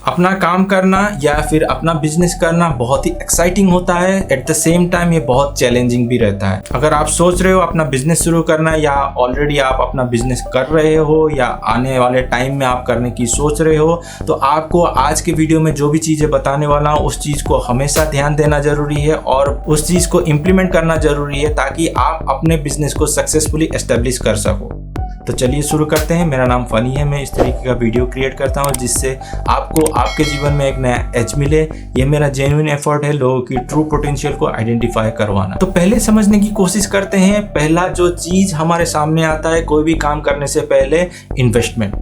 अपना काम करना या फिर अपना बिजनेस करना बहुत ही एक्साइटिंग होता है, एट द सेम टाइम ये बहुत चैलेंजिंग भी रहता है। अगर आप सोच रहे हो अपना बिजनेस शुरू करना या ऑलरेडी आप अपना बिजनेस कर रहे हो या आने वाले टाइम में आप करने की सोच रहे हो, तो आपको आज के वीडियो में जो भी चीज़ें बताने वाला हूँ उस चीज़ को हमेशा ध्यान देना जरूरी है और उस चीज़ को इम्प्लीमेंट करना जरूरी है ताकि आप अपने बिजनेस को सक्सेसफुली एस्टेब्लिश कर सको। तो चलिए शुरू करते हैं। मेरा नाम फनी है, मैं इस तरीके का वीडियो क्रिएट करता हूं जिससे आपको आपके जीवन में एक नया एज मिले। ये मेरा जेन्युइन एफर्ट है लोगों की ट्रू पोटेंशियल को आइडेंटिफाई करवाना। तो पहले समझने की कोशिश करते हैं। पहला जो चीज हमारे सामने आता है कोई भी काम करने से पहले, इन्वेस्टमेंट।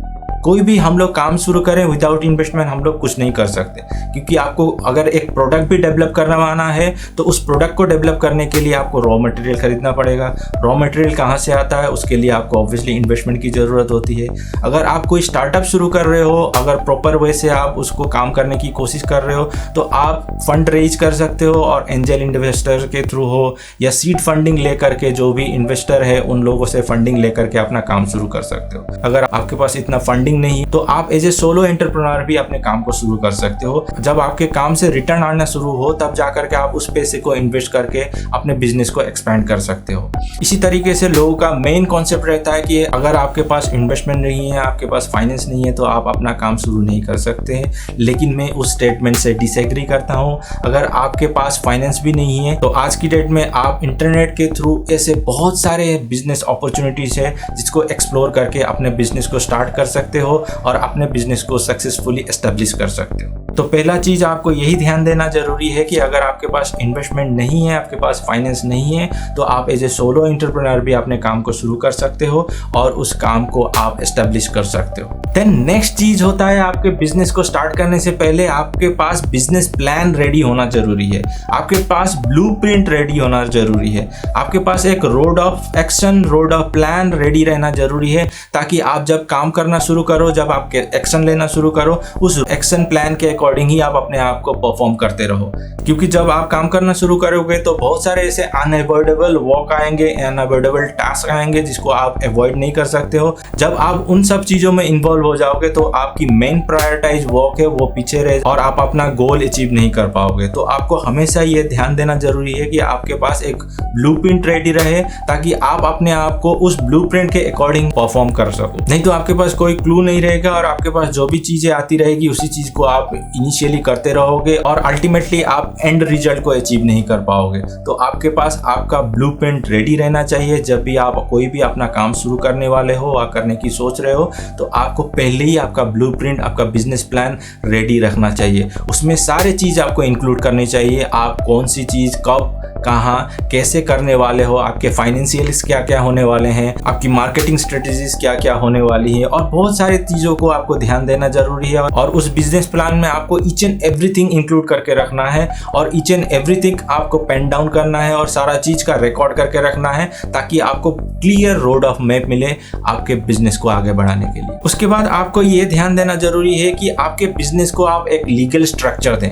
कोई भी हम लोग काम शुरू करें विदाउट इन्वेस्टमेंट हम लोग कुछ नहीं कर सकते, क्योंकि आपको अगर एक प्रोडक्ट भी डेवलप करवाना है तो उस प्रोडक्ट को डेवलप करने के लिए आपको रॉ मटेरियल खरीदना पड़ेगा। रॉ मटेरियल कहाँ से आता है, उसके लिए आपको ऑब्वियसली इन्वेस्टमेंट की ज़रूरत होती है। अगर आप कोई स्टार्टअप शुरू कर रहे हो, अगर प्रॉपर वे से आप उसको काम करने की कोशिश कर रहे हो तो आप फंड रेज कर सकते हो और एंजल इन्वेस्टर के थ्रू हो या सीड फंडिंग लेकर के, जो भी इन्वेस्टर है उन लोगों से फंडिंग लेकर के अपना काम शुरू कर सकते हो। अगर आपके पास इतना फंडिंग नहीं तो आप एज ए सोलो एंटरप्रेन्योर भी अपने काम को शुरू कर सकते हो। जब आपके काम से रिटर्न आना शुरू हो तब जाकर के आप उस पैसे को इन्वेस्ट करके अपने बिजनेस को एक्सपेंड कर सकते हो। इसी तरीके से लोगों का मेन कॉन्सेप्ट रहता है कि अगर आपके पास इन्वेस्टमेंट नहीं है, आपके पास फाइनेंस नहीं है तो आप अपना काम शुरू नहीं कर सकते हैं। लेकिन मैं उस स्टेटमेंट से डिसएग्री करता हूं। अगर आपके पास फाइनेंस भी नहीं है तो आज की डेट में आप इंटरनेट के थ्रू ऐसे बहुत सारे बिजनेस अपॉर्चुनिटीज है जिसको एक्सप्लोर करके अपने बिजनेस को स्टार्ट कर सकते हो और अपने बिजनेस को सक्सेसफुली एस्टेब्लिश कर सकते हो। तो पहला चीज आपको यही ध्यान देना जरूरी है कि अगर आपके पास इन्वेस्टमेंट नहीं है, आपके पास फाइनेंस नहीं है, तो आप एज ए सोलो एंटरप्रेन्योर भी अपने काम को शुरू कर सकते हो और उस काम को आप एस्टेब्लिश कर सकते हो। देन नेक्स्ट चीज होता है, आपके बिजनेस को स्टार्ट करने से पहले आपके पास बिजनेस प्लान रेडी होना जरूरी है। आपके पास ब्लूप्रिंट रेडी होना जरूरी है। आपके पास एक road of action, road of plan ready रहना जरूरी है ताकि आप जब काम करना शुरू करो, जब आपके एक्शन लेना शुरू करो, उस एक्शन प्लान के अकॉर्डिंग ही आप अपने आप को परफॉर्म करते रहो। क्योंकि जब आप काम करना शुरू करोगे तो बहुत सारे ऐसे अनअवॉइडेबल वर्क आएंगे, अनअवॉइडेबल टास्क आएंगे जिसको आप अवॉइड नहीं कर सकते हो। जब आप उन सब चीजों में इन्वॉल्व हो जाओगे तो आपकी मेन प्रायोरिटाइज वर्क है वो पीछे रहे और आप अपना गोल अचीव नहीं कर पाओगे। तो आपको हमेशा ये ध्यान देना जरूरी है कि आपके पास एक ब्लूप्रिंट रेडी रहे ताकि आप अपने आप को उस ब्लूप्रिंट के अकॉर्डिंग परफॉर्म कर सको। नहीं तो आपके पास कोई क्लू नहीं रहेगा और आपके पास जो भी चीजें आती रहेगी उसी चीज को आप इनिशियली करते रहोगे और अल्टीमेटली आप एंड रिजल्ट को अचीव नहीं कर पाओगे। तो आपके पास आपका ब्लूप्रिंट रेडी रहना चाहिए। जब भी आप कोई भी अपना काम शुरू करने वाले हो या करने की सोच रहे हो तो आपको पहले ही आपका ब्लूप्रिंट, आपका बिजनेस प्लान रेडी रखना चाहिए। उसमें सारे चीज आपको इंक्लूड करनी चाहिए। आप कौन सी चीज कब, कहाँ, कैसे करने वाले हो, आपके फाइनेंशियल्स क्या क्या होने वाले हैं, आपकी मार्केटिंग स्ट्रेटेजीज क्या क्या होने वाली है और बहुत सारी चीज़ों को आपको ध्यान देना जरूरी है। और उस बिजनेस प्लान में आपको ईच एंड एवरीथिंग इंक्लूड करके रखना है और ईच एंड एवरीथिंग आपको पेन डाउन करना है और सारा चीज़ का रिकॉर्ड करके रखना है ताकि आपको क्लियर रोड ऑफ मैप मिले आपके बिजनेस को आगे बढ़ाने के लिए। उसके बाद आपको ये ध्यान देना जरूरी है कि आपके बिजनेस को आप एक लीगल स्ट्रक्चर दें।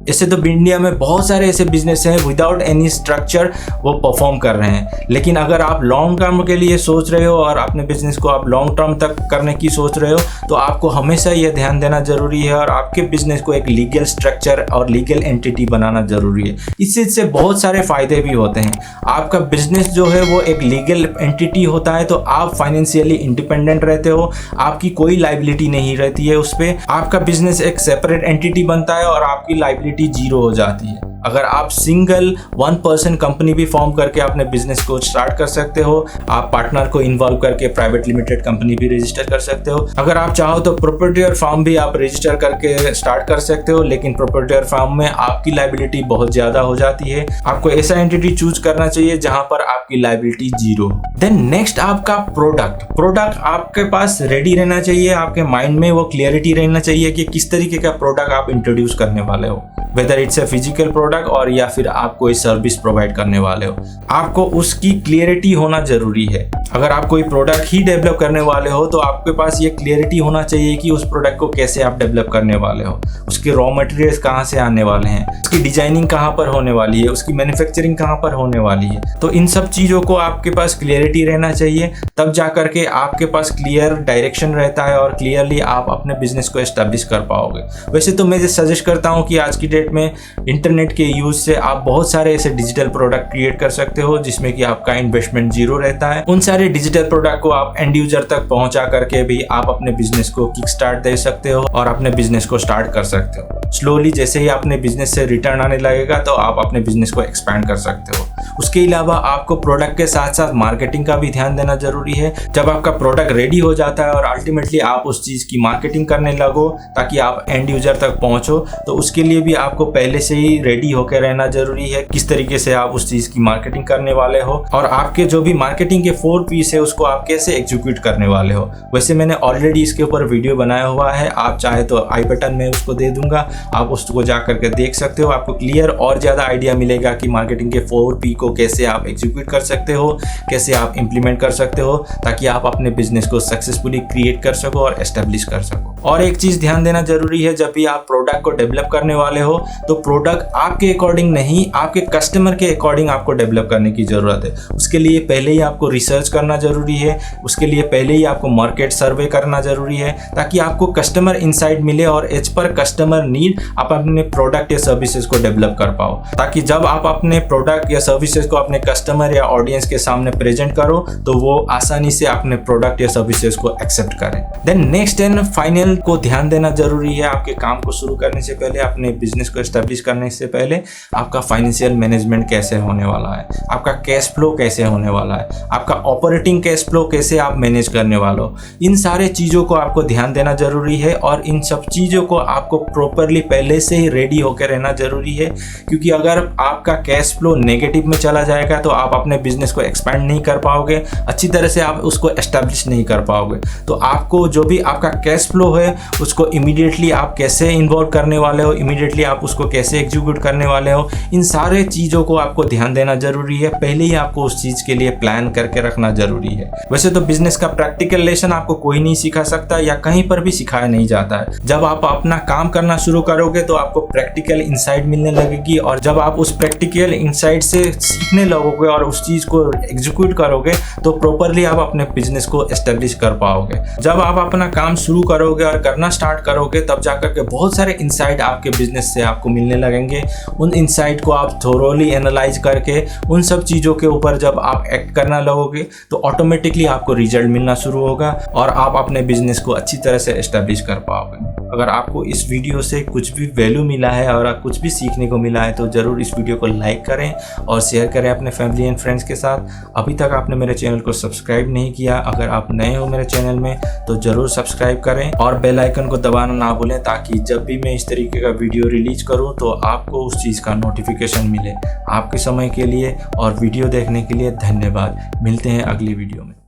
ऐसे तो इंडिया में बहुत सारे ऐसे बिजनेस हैं विदाउट एनी स्ट्रक्चर वो परफॉर्म कर रहे हैं। लेकिन अगर आप लॉन्ग टर्म के लिए सोच रहे हो और अपने बिजनेस को आप लॉन्ग टर्म तक करने की सोच रहे हो तो आपको हमेशा ये ध्यान देना जरूरी है और आपके बिजनेस को एक लीगल स्ट्रक्चर और लीगल एंटिटी बनाना जरूरी है। इससे बहुत सारे फायदे भी होते हैं। आपका बिजनेस जो है वो एक लीगल एंटिटी होता है तो आप फाइनेंशियली इंडिपेंडेंट रहते हो, आपकी कोई लाइबिलिटी नहीं रहती है उस पर। आपका बिजनेस एक सेपरेट एंटिटी बनता है और आपकी लाइबिलिटी जीरो हो जाती है। अगर आप सिंगल 1% कंपनी भी फॉर्म करके अपने बिजनेस को स्टार्ट कर सकते हो, आप पार्टनर को इन्वॉल्व करके प्राइवेट लिमिटेड कंपनी भी रजिस्टर कर सकते हो। अगर आप चाहो तो प्रोप्राइटर फर्म भी आप रजिस्टर करके स्टार्ट कर सकते हो, लेकिन प्रोप्राइटर फर्म में आपकी लाइबिलिटी बहुत ज्यादा हो जाती है। आपको ऐसा एंटिटी चूज करना चाहिए जहां पर आपकी लाइबिलिटी जीरो। देन नेक्स्ट आपका प्रोडक्ट आपके पास रेडी रहना चाहिए। आपके माइंड में वो क्लियरिटी रहना चाहिए कि किस तरीके का प्रोडक्ट आप इंट्रोड्यूस करने वाले हो। Whether it's a physical product और या फिर आप कोई सर्विस प्रोवाइड करने वाले हो, आपको उसकी क्लियरिटी होना जरूरी है। अगर आप कोई प्रोडक्ट ही डेवलप करने वाले हो तो आपके पास ये क्लियरिटी होना चाहिए कि उस प्रोडक्ट को कैसे आप डेवलप करने वाले हो, उसके रॉ मटेरियल्स कहाँ से आने वाले हैं, उसकी डिजाइनिंग कहाँ पर होने वाली है, उसकी मैन्युफैक्चरिंग कहाँ पर होने वाली है। तो इन सब चीज़ों को आपके पास क्लियरिटी रहना चाहिए, तब जा करके आपके पास क्लियर डायरेक्शन रहता है और क्लियरली आप अपने बिजनेस को एस्टेब्लिश कर पाओगे। वैसे तो मैं सजेस्ट करता हूँ कि आज की डेट में इंटरनेट के यूज से आप बहुत सारे ऐसे डिजिटल प्रोडक्ट क्रिएट कर सकते हो जिसमें कि आपका इन्वेस्टमेंट जीरो रहता है। उन सारे डिजिटल प्रोडक्ट को आप एंड यूजर तक पहुंचा करके भी आप अपने बिजनेस को किक स्टार्ट दे सकते हो और अपने बिजनेस को स्टार्ट कर सकते हो। स्लोली जैसे ही अपने बिजनेस से रिटर्न आने लगेगा तो आप अपने बिजनेस को एक्सपैंड कर सकते हो। उसके अलावा आपको प्रोडक्ट के साथ साथ मार्केटिंग का भी ध्यान देना जरूरी है। जब आपका प्रोडक्ट रेडी हो जाता है और अल्टीमेटली आप उस चीज की मार्केटिंग करने लगो ताकि आप एंड यूजर तक पहुंचो, तो उसके लिए भी आपको पहले से ही रेडी होकर रहना जरूरी है किस तरीके से आप उस चीज की मार्केटिंग करने वाले हो और आपके जो भी मार्केटिंग के 4 पीस है उसको आप कैसे एग्जीक्यूट करने वाले हो। वैसे मैंने ऑलरेडी इसके ऊपर वीडियो बनाया हुआ है, आप चाहे तो आई बटन में उसको दे दूंगा, आप उसको जा करके देख सकते हो। आपको क्लियर और ज्यादा आइडिया मिलेगा कि मार्केटिंग के 4 पी को कैसे आप एग्जीक्यूट कर सकते हो, कैसे आप इंप्लीमेंट कर सकते हो ताकि आप अपने बिजनेस को सक्सेसफुली क्रिएट कर सको और एस्टेब्लिश कर सको। और एक चीज ध्यान देना जरूरी है, जब भी आप प्रोडक्ट को डेवलप करने वाले हो तो प्रोडक्ट आपके अकॉर्डिंग नहीं, आपके कस्टमर के अकॉर्डिंग आपको डेवलप करने की जरूरत है। उसके लिए पहले ही आपको रिसर्च करना जरूरी है, उसके लिए पहले ही आपको मार्केट सर्वे करना जरूरी है ताकि आपको कस्टमर इनसाइट मिले और एज पर कस्टमर नीड आप अपने प्रोडक्ट या सर्विसेज को डेवलप कर पाओ, ताकि जब आप अपने प्रोडक्ट या सर्विसेज को अपने कस्टमर या ऑडियंस के सामने प्रेजेंट करो तो वो आसानी से अपने प्रोडक्ट या सर्विसेज को एक्सेप्ट करें। देन नेक्स्ट एंड फाइनल को ध्यान देना जरूरी है। आपके काम को शुरू करने से पहले, अपने बिजनेस को एस्टेब्लिश करने से पहले आपका फाइनेंशियल मैनेजमेंट कैसे होने वाला है, आपका कैश फ्लो कैसे होने वाला है, आपका ऑपरेटिंग कैश फ्लो कैसे आप मैनेज करने वाले हो। इन सारे चीज़ों को आपको ध्यान देना जरूरी है और इन सब चीज़ों को आपको प्रॉपरली पहले से ही रेडी होकर रहना जरूरी है, क्योंकि अगर आपका कैश फ्लो नेगेटिव में चला जाएगा तो आप अपने बिजनेस को एक्सपैंड नहीं कर पाओगे, अच्छी तरह से आप उसको एस्टेब्लिश नहीं कर पाओगे। तो आपको जो भी आपका कैश फ्लो है उसको इमीडिएटली आप कैसे इन्वॉल्व करने वाले हो, इमीडिएटली आप उसको कैसे एग्जीक्यूट करने वाले हो, इन सारे चीज़ों को आपको ध्यान देना जरूरी है। पहले ही आपको उस चीज़ के लिए प्लान करके रखना जरूरी है। वैसे तो बिजनेस का प्रैक्टिकल लेसन आपको कोई नहीं सिखा सकता या कहीं पर भी सिखाया नहीं जाता है। जब आप अपना काम करना शुरू करोगे तो आपको प्रैक्टिकल इंसाइट मिलने लगेगी और जब आप उस प्रैक्टिकल इंसाइट से सीखने लगोगे और उस चीज़ को एग्जीक्यूट करोगे तो प्रॉपरली आप अपने बिजनेस को एस्टेब्लिश कर पाओगे। जब आप अपना काम शुरू करोगे और करना स्टार्ट करोगे तब जाकर के बहुत सारे इंसाइट आपके बिजनेस से आपको मिलने लगेंगे। उन इंसाइट को आप थोरोली एनालाइज करके उन सब चीज़ों के ऊपर जब आप एक्ट करना लगोगे तो ऑटोमेटिकली आपको रिजल्ट मिलना शुरू होगा और आप अपने बिजनेस को अच्छी तरह से एस्टेब्लिश कर पाओगे। अगर आपको इस वीडियो से कुछ भी वैल्यू मिला है और कुछ भी सीखने को मिला है तो ज़रूर इस वीडियो को लाइक करें और शेयर करें अपने फैमिली एंड फ्रेंड्स के साथ। अभी तक आपने मेरे चैनल को सब्सक्राइब नहीं किया, अगर आप नए हो मेरे चैनल में तो ज़रूर सब्सक्राइब करें और बेल आइकन को दबाना ना भूलें ताकि जब भी मैं इस तरीके का वीडियो रिलीज करूं तो आपको उस चीज़ का नोटिफिकेशन मिले। आपके समय के लिए और वीडियो देखने के लिए धन्यवाद। मिलते हैं अगली वीडियो में।